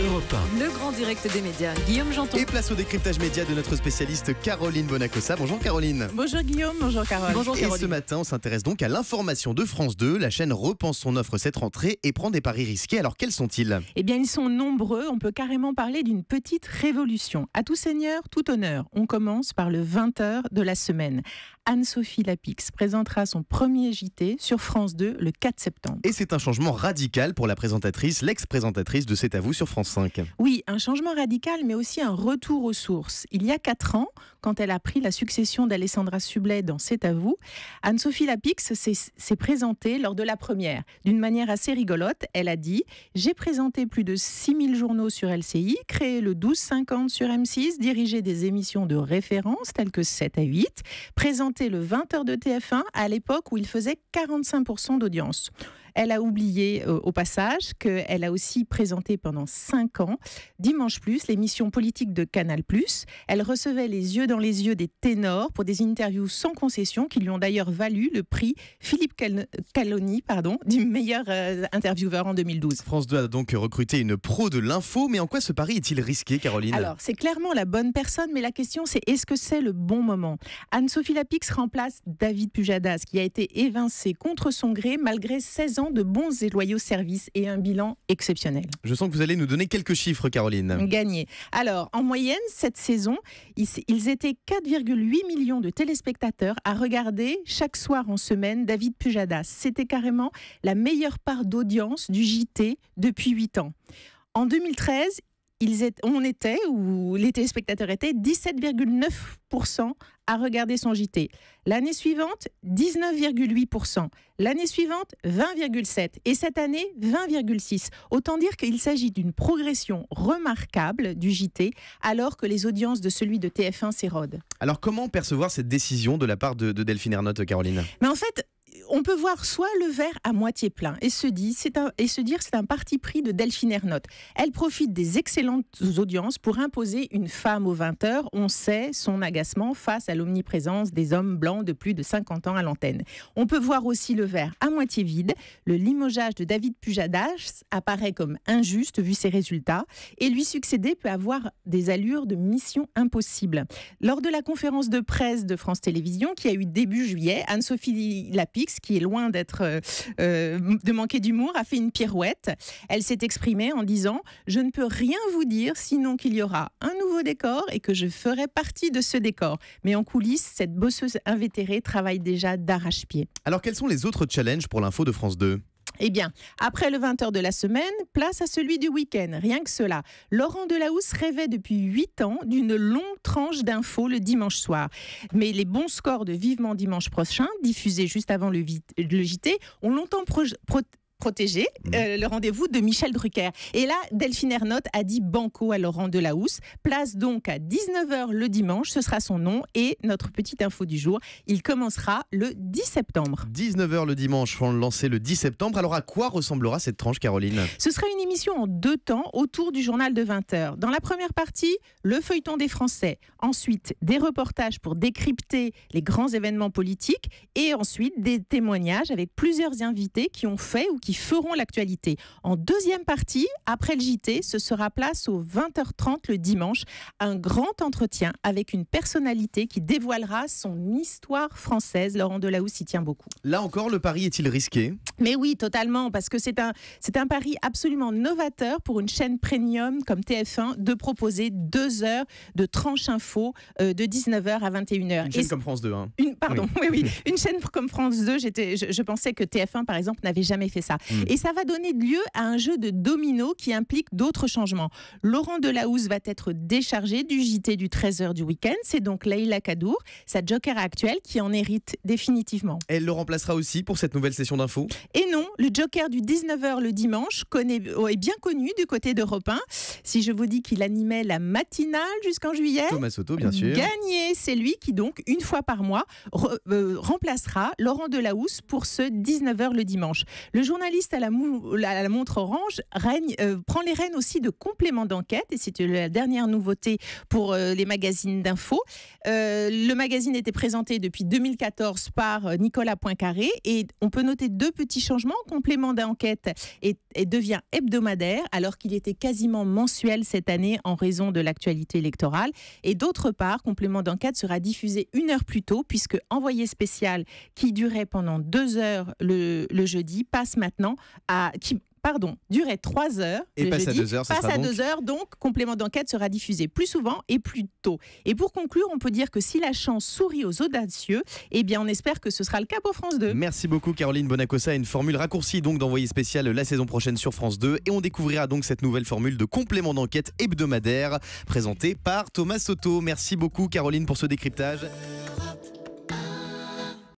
Europe 1. Le grand direct des médias, Guillaume Janton. Et place au décryptage média de notre spécialiste Caroline Bonacossa. Bonjour Caroline. Bonjour Guillaume, bonjour Carole. Bonjour Et Caroline. ce matin, on s'intéresse donc à l'information de France 2. La chaîne repense son offre cette rentrée et prend des paris risqués. Alors quels sont-ils ? Eh bien, ils sont nombreux. On peut carrément parler d'une petite révolution. À tout seigneur, tout honneur. On commence par le 20h de la semaine. Anne-Sophie Lapix présentera son premier JT sur France 2 le 4 septembre. Et c'est un changement radical pour la présentatrice, l'ex-présentatrice de C'est à vous sur France 5. Oui, un changement radical, mais aussi un retour aux sources. Il y a 4 ans, quand elle a pris la succession d'Alessandra Sublet dans C'est à vous, Anne-Sophie Lapix s'est présentée lors de la première. D'une manière assez rigolote, elle a dit « J'ai présenté plus de 6000 journaux sur LCI, créé le 12-50 sur M6, dirigé des émissions de référence telles que 7 à 8, présenté le 20h de TF1 à l'époque où il faisait 45% d'audience. » Elle a oublié au passage qu'elle a aussi présenté pendant 5 ans Dimanche Plus, l'émission politique de Canal+. Elle recevait les yeux dans les yeux des ténors pour des interviews sans concession qui lui ont d'ailleurs valu le prix Philippe Caloni du meilleur intervieweur en 2012. France 2 a donc recruté une pro de l'info, mais en quoi ce pari est-il risqué, Caroline ? Alors, c'est clairement la bonne personne, mais la question c'est est-ce que c'est le bon moment ? Anne-Sophie Lapix remplace David Pujadas qui a été évincé contre son gré malgré 16 ans de bons et loyaux services et un bilan exceptionnel. Je sens que vous allez nous donner quelques chiffres, Caroline. Gagné. Alors, en moyenne, cette saison, ils étaient 4,8 millions de téléspectateurs à regarder chaque soir en semaine David Pujadas. C'était carrément la meilleure part d'audience du JT depuis 8 ans. En 2013, les téléspectateurs étaient 17,9% à regarder son JT. L'année suivante, 19,8%. L'année suivante, 20,7%. Et cette année, 20,6%. Autant dire qu'il s'agit d'une progression remarquable du JT, alors que les audiences de celui de TF1 s'érodent. Alors comment percevoir cette décision de la part de Delphine Ernotte, Caroline ? Mais en fait, on peut voir soit le verre à moitié plein et se dire c'est un parti pris de Delphine Ernotte. Elle profite des excellentes audiences pour imposer une femme aux 20h. On sait son agacement face à l'omniprésence des hommes blancs de plus de 50 ans à l'antenne. On peut voir aussi le verre à moitié vide. Le limogeage de David Pujadas apparaît comme injuste vu ses résultats et lui succéder peut avoir des allures de mission impossible. Lors de la conférence de presse de France Télévisions qui a eu début juillet, Anne-Sophie Lapix, qui est loin de manquer d'humour, a fait une pirouette. Elle s'est exprimée en disant « Je ne peux rien vous dire sinon qu'il y aura un nouveau décor et que je ferai partie de ce décor. » Mais en coulisses, cette bosseuse invétérée travaille déjà d'arrache-pied. Alors quels sont les autres challenges pour l'info de France 2 ? Eh bien, après le 20h de la semaine, place à celui du week-end. Rien que cela. Laurent Delahousse rêvait depuis 8 ans d'une longue tranche d'infos le dimanche soir. Mais les bons scores de Vivement Dimanche prochain, diffusés juste avant le JT, ont longtemps protégé le rendez-vous de Michel Drucker. Et là, Delphine Ernotte a dit banco à Laurent Delahousse. Place donc à 19h le dimanche, ce sera son nom. Et notre petite info du jour, il commencera le 10 septembre. 19h le dimanche, on le lancer le 10 septembre. Alors à quoi ressemblera cette tranche, Caroline ? Ce sera une émission en 2 temps autour du journal de 20h. Dans la première partie, le feuilleton des Français. Ensuite, des reportages pour décrypter les grands événements politiques. Et ensuite, des témoignages avec plusieurs invités qui ont fait ou qui feront l'actualité. En deuxième partie, après le JT, ce sera place aux 20h30 le dimanche. Un grand entretien avec une personnalité qui dévoilera son histoire française. Laurent Delahousse y tient beaucoup. Là encore, le pari est-il risqué ? Mais oui, totalement, parce que c'est un pari absolument novateur pour une chaîne premium comme TF1 de proposer 2 heures de tranche info de 19h à 21h. Une chaîne comme France 2. Oui. Une chaîne comme France 2, je pensais que TF1, par exemple, n'avait jamais fait ça. Et ça va donner lieu à un jeu de domino qui implique d'autres changements. Laurent Delahousse va être déchargé du JT du 13h du week-end. C'est donc Leïla Kadour, sa joker actuelle, qui en hérite définitivement. Elle le remplacera aussi pour cette nouvelle session d'info ? Et non, le joker du 19h le dimanche est bien connu du côté d'Europe 1. Si je vous dis qu'il animait la matinale jusqu'en juillet, Thomas Soto, bien sûr. Gagné, c'est lui qui donc, une fois par mois, remplacera Laurent Delahousse pour ce 19h le dimanche. Le journaliste journaliste à la montre orange prend les rênes aussi de compléments d'enquête, et c'est la dernière nouveauté pour les magazines d'info. Le magazine était présenté depuis 2014 par Nicolas Poincaré, et on peut noter 2 petits changements. Complément d'enquête et devient hebdomadaire, alors qu'il était quasiment mensuel cette année en raison de l'actualité électorale. Et d'autre part, complément d'enquête sera diffusé 1 heure plus tôt, puisque Envoyé spécial, qui durait pendant 2 heures le jeudi, passe maintenant durait 3 heures. Et passe à 2 heures, passe à 2 heures, donc complément d'enquête sera diffusé plus souvent et plus tôt. Et pour conclure, on peut dire que si la chance sourit aux audacieux, eh bien on espère que ce sera le cas pour France 2. Merci beaucoup Caroline Bonacossa, une formule raccourcie donc d'Envoyé spécial la saison prochaine sur France 2, et on découvrira donc cette nouvelle formule de complément d'enquête hebdomadaire présentée par Thomas Soto. Merci beaucoup Caroline pour ce décryptage.